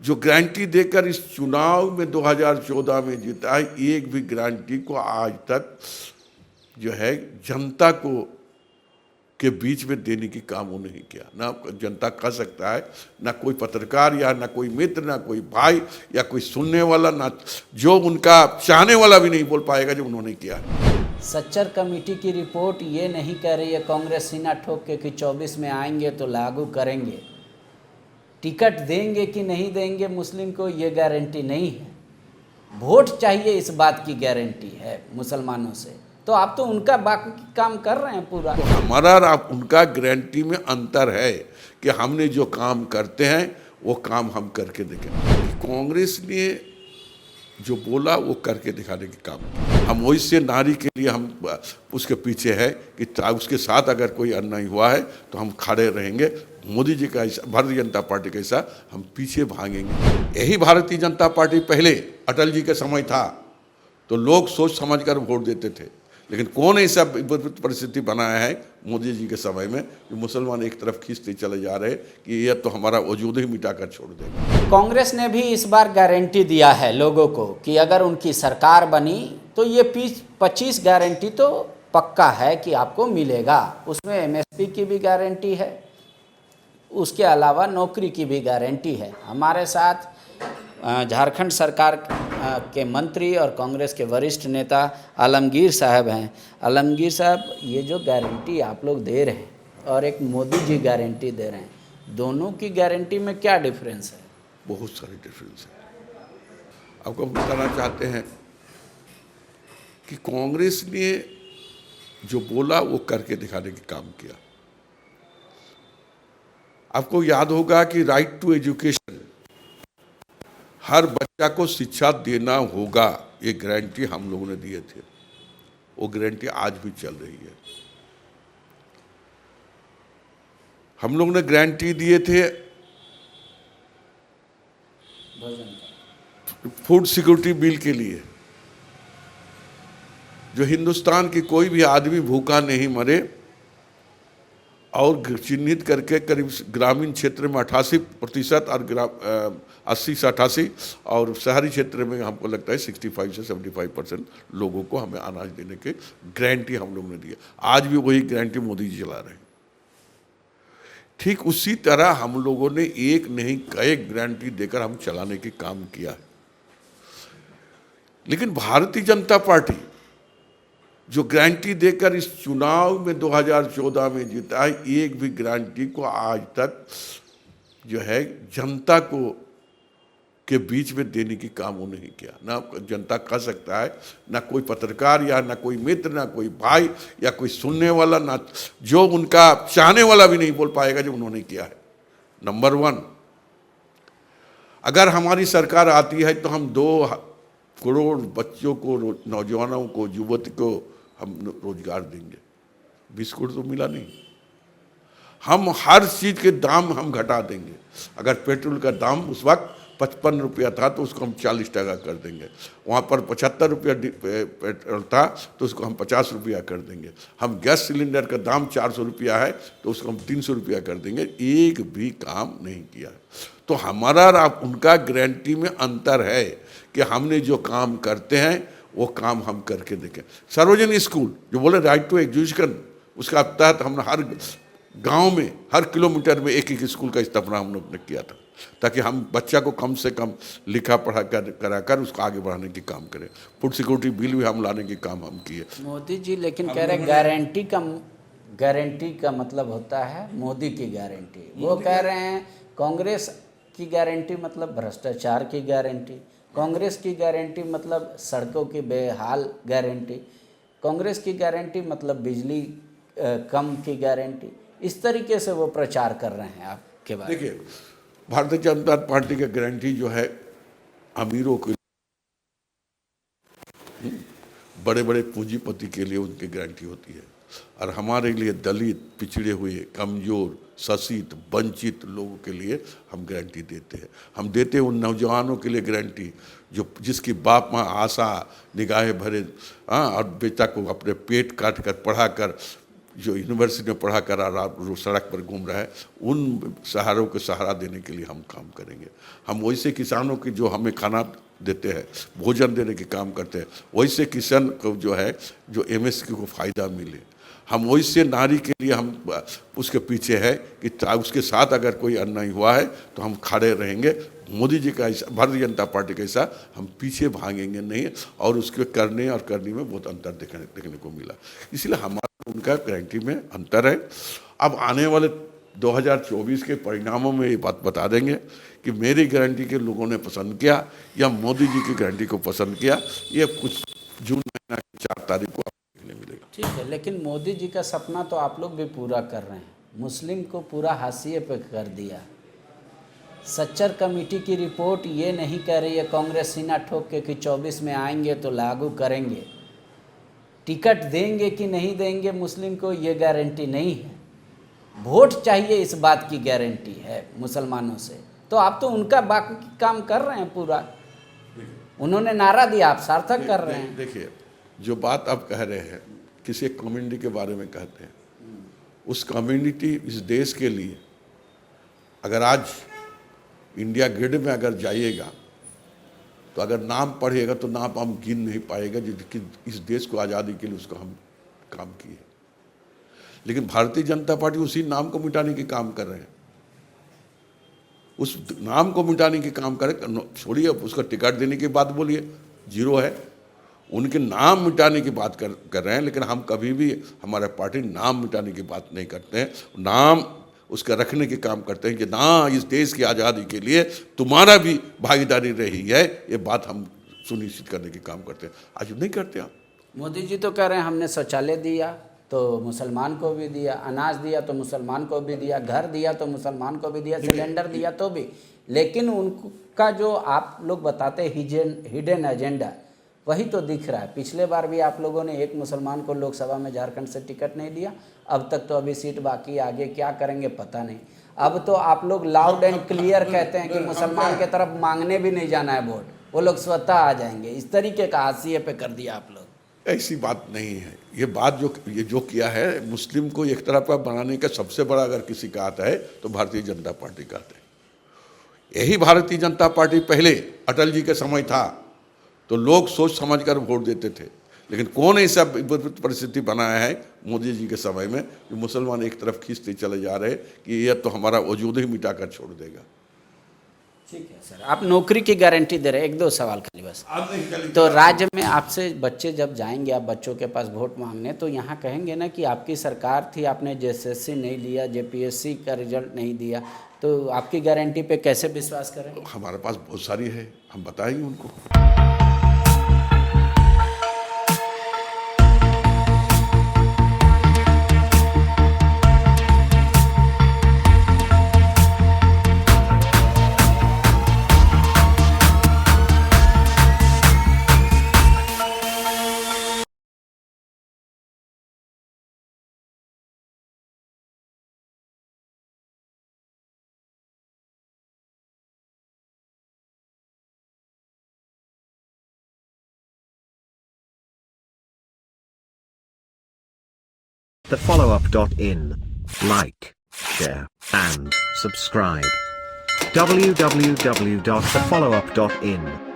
जो गारंटी देकर इस चुनाव में 2014 में जीता है, एक भी गारंटी को आज तक जो है जनता को के बीच में देने की काम वो नहीं किया। ना जनता कह सकता है, ना कोई पत्रकार या ना कोई मित्र, ना कोई भाई या कोई सुनने वाला, ना जो उनका चाहने वाला भी नहीं बोल पाएगा जो उन्होंने किया। सच्चर कमेटी की रिपोर्ट ये नहीं कह रही है कांग्रेस सीना ठोक के कि 24 में आएंगे तो लागू करेंगे। टिकट देंगे कि नहीं देंगे मुस्लिम को ये गारंटी नहीं है। वोट चाहिए इस बात की गारंटी है मुसलमानों से। तो आप तो उनका बाकी काम कर रहे हैं पूरा। तो हमारा और उनका गारंटी में अंतर है कि हमने जो काम करते हैं वो काम हम करके देखें। कांग्रेस ने जो बोला वो करके दिखाने के काम किया। हम वही से नारी के लिए हम उसके पीछे है कि उसके साथ अगर कोई अन्याय हुआ है तो हम खड़े रहेंगे। मोदी जी का ऐसा, भारतीय जनता पार्टी का ऐसा हम पीछे भागेंगे। यही भारतीय जनता पार्टी पहले अटल जी के समय था तो लोग सोच समझ कर वोट देते थे, लेकिन कौन ऐसा परिस्थिति बनाया है मोदी जी के समय में जो मुसलमान एक तरफ खींचते चले जा रहे कि यह तो हमारा वजूद ही मिटाकर छोड़ देगा। कांग्रेस ने भी इस बार गारंटी दिया है लोगों को कि अगर उनकी सरकार बनी तो ये 25 गारंटी तो पक्का है कि आपको मिलेगा। उसमें एमएसपी की भी गारंटी है, उसके अलावा नौकरी की भी गारंटी है। हमारे साथ झारखंड सरकार के मंत्री और कांग्रेस के वरिष्ठ नेता आलमगीर साहब हैं। आलमगीर साहब, ये जो गारंटी आप लोग दे रहे हैं और एक मोदी जी गारंटी दे रहे हैं, दोनों की गारंटी में क्या डिफरेंस है? बहुत सारे डिफरेंस है। आपको बताना चाहते हैं कि कांग्रेस ने जो बोला वो करके दिखाने का काम किया। आपको याद होगा कि राइट टू एजुकेशन, हर बच्चा को शिक्षा देना होगा, ये गारंटी हम लोगों ने दिए थे। वो गारंटी आज भी चल रही है। हम लोगों ने गारंटी दिए थे फूड सिक्योरिटी बिल के लिए, जो हिंदुस्तान की कोई भी आदमी भूखा नहीं मरे, और चिन्हित करके करीब ग्रामीण क्षेत्र में 88% और 80 से 88 और शहरी क्षेत्र में हमको लगता है 65 से 75% लोगों को हमें अनाज देने के गारंटी हम लोगों ने दिया। आज भी वही गारंटी मोदी जी चला रहे हैं। ठीक उसी तरह हम लोगों ने एक नहीं कई गारंटी देकर हम चलाने के काम किया है। लेकिन भारतीय जनता पार्टी जो गारंटी देकर इस चुनाव में 2014 में जीता है, एक भी गारंटी को आज तक जो है जनता को के बीच में देने की काम वो नहीं किया। ना जनता कह सकता है, ना कोई पत्रकार या ना कोई मित्र, ना कोई भाई या कोई सुनने वाला, ना जो उनका चाहने वाला भी नहीं बोल पाएगा जो उन्होंने किया है। नंबर 1, अगर हमारी सरकार आती है तो हम 2 करोड़ बच्चों को, नौजवानों को, युवती को हम रोजगार देंगे। 20 करोड़ तो मिला नहीं। हम हर चीज के दाम हम घटा देंगे। अगर पेट्रोल का दाम उस वक्त 55 रुपया था तो उसको हम 40 टका कर देंगे। वहाँ पर 75 रुपया पेट्रोल था तो उसको हम 50 रुपया कर देंगे। हम गैस सिलेंडर का दाम 400 रुपया है तो उसको हम 300 रुपया कर देंगे। एक भी काम नहीं किया। तो हमारा और उनका गारंटी में अंतर है कि हमने जो काम करते हैं वो काम हम करके देखें। सार्वजनिक स्कूल जो बोले राइट टू एजुकेशन, उसका तहत हमने हर गांव में, हर किलोमीटर में एक स्कूल का स्थापना हम लोग ने किया था, ताकि हम बच्चा को कम से कम लिखा पढ़ा कराकर उसको आगे बढ़ाने की काम करें। फूड सिक्योरिटी बिल भी हम लाने के काम हम किए। मोदी जी लेकिन कह रहे गारंटी का मतलब होता है मोदी की गारंटी। वो कह रहे हैं कांग्रेस की गारंटी मतलब भ्रष्टाचार की गारंटी, कांग्रेस की गारंटी मतलब सड़कों की बेहाल गारंटी, कांग्रेस की गारंटी मतलब बिजली कम की गारंटी। इस तरीके से वो प्रचार कर रहे हैं आपके बारे में। देखिए, भारतीय जनता पार्टी की गारंटी जो है अमीरों के, बड़े बड़े पूंजीपति के लिए उनकी गारंटी होती है, और हमारे लिए दलित, पिछड़े हुए, कमजोर, शोषित, वंचित लोगों के लिए हम गारंटी देते हैं। हम देते हैं उन नौजवानों के लिए गारंटी जो जिसकी बाप माँ आशा निगाहें भरे और बेटा को अपने पेट काट कर पढ़ा कर जो यूनिवर्सिटी में पढ़ा कर सड़क पर घूम रहा है, उन सहारों को सहारा देने के लिए हम काम करेंगे। हम वैसे किसानों की जो हमें खाना देते हैं, भोजन देने के काम करते हैं, वैसे किसान को जो है जो एमएसपी को फ़ायदा मिले, हम वैसे नारी के लिए हम उसके पीछे है कि उसके साथ अगर कोई अन्याय हुआ है तो हम खड़े रहेंगे। मोदी जी का ऐसा, भारतीय जनता पार्टी का ऐसा हम पीछे भागेंगे नहीं, और उसके करने और करने में बहुत अंतर देखने को मिला। इसलिए हमारा उनका गारंटी में अंतर है। अब आने वाले 2024 के परिणामों में ये बात बता देंगे कि मेरी गारंटी के लोगों ने पसंद किया या मोदी जी की गारंटी को पसंद किया। ये कुछ जून महीना की 4 तारीख को देखने मिलेगा। ठीक है, लेकिन मोदी जी का सपना तो आप लोग भी पूरा कर रहे हैं। मुस्लिम को पूरा हाशिए पे कर दिया। सच्चर कमेटी की रिपोर्ट ये नहीं कह रही है कांग्रेस सीना ठोक के कि 24 में आएंगे तो लागू करेंगे। टिकट देंगे कि नहीं देंगे मुस्लिम को, ये गारंटी नहीं है। वोट चाहिए, इस बात की गारंटी है मुसलमानों से। तो आप तो उनका बाकी काम कर रहे हैं पूरा। उन्होंने नारा दिया, आप सार्थक कर रहे हैं। देखिए, जो बात आप कह रहे हैं किसी एक कम्युनिटी के बारे में कहते हैं, उस कम्युनिटी इस देश के लिए अगर आज इंडिया गेट में अगर जाइएगा तो अगर नाम पढ़िएगा तो नाम हम गिन नहीं पाएगा कि इस देश को आज़ादी के लिए उसको हम काम किए। लेकिन भारतीय जनता पार्टी उसी नाम को मिटाने के काम कर रहे हैं। उस नाम को मिटाने के काम करे, छोड़िए उसका टिकट देने की बात बोलिए, जीरो है। उनके नाम मिटाने की बात कर रहे हैं, लेकिन हम कभी भी हमारा पार्टी नाम मिटाने की बात नहीं करते हैं। नाम उसका रखने के काम करते हैं कि ना, इस देश की आज़ादी के लिए तुम्हारा भी भागीदारी रही है, ये बात हम सुनिश्चित करने के काम करते हैं। आज नहीं करते आप। मोदी जी तो कह रहे हैं हमने शौचालय दिया तो मुसलमान को भी दिया, अनाज दिया तो मुसलमान को भी दिया, घर दिया तो मुसलमान को भी दिया, सिलेंडर दिया तो भी। लेकिन उनका जो आप लोग बताते हिडन एजेंडा, वही तो दिख रहा है। पिछले बार भी आप लोगों ने एक मुसलमान को लोकसभा में झारखंड से टिकट नहीं दिया। अब तक तो अभी सीट बाकी, आगे क्या करेंगे पता नहीं। अब तो आप लोग लाउड एंड क्लियर कहते हैं कि मुसलमान के तरफ मांगने भी नहीं जाना है वोट, वो लोग स्वतः आ जाएंगे। इस तरीके का हाशिए पे कर दिया आप लोग। ऐसी बात नहीं है। ये बात जो किया है, मुस्लिम को एक तरफ का बनाने का सबसे बड़ा अगर किसी का आता है तो भारतीय जनता पार्टी का आता है। यही भारतीय जनता पार्टी पहले अटल जी के समय था तो लोग सोच समझ कर वोट देते थे, लेकिन कौन ऐसा परिस्थिति बनाया है मोदी जी के समय में कि मुसलमान एक तरफ खींचते चले जा रहे कि यह तो हमारा वजूद ही मिटा कर छोड़ देगा। ठीक है सर, आप नौकरी की गारंटी दे रहे हैं। 1-2 सवाल खाली बस। तो राज्य में आपसे बच्चे जब जाएंगे, आप बच्चों के पास वोट मांगने, तो यहाँ कहेंगे ना कि आपकी सरकार थी, आपने जेएसएससी नहीं लिया, जेपीएससी का रिजल्ट नहीं दिया, तो आपकी गारंटी पे कैसे विश्वास करें? हमारे पास बहुत सारी है, हम बताएंगे उनको। thefollowup.in. Like, share, and subscribe. www.thefollowup.in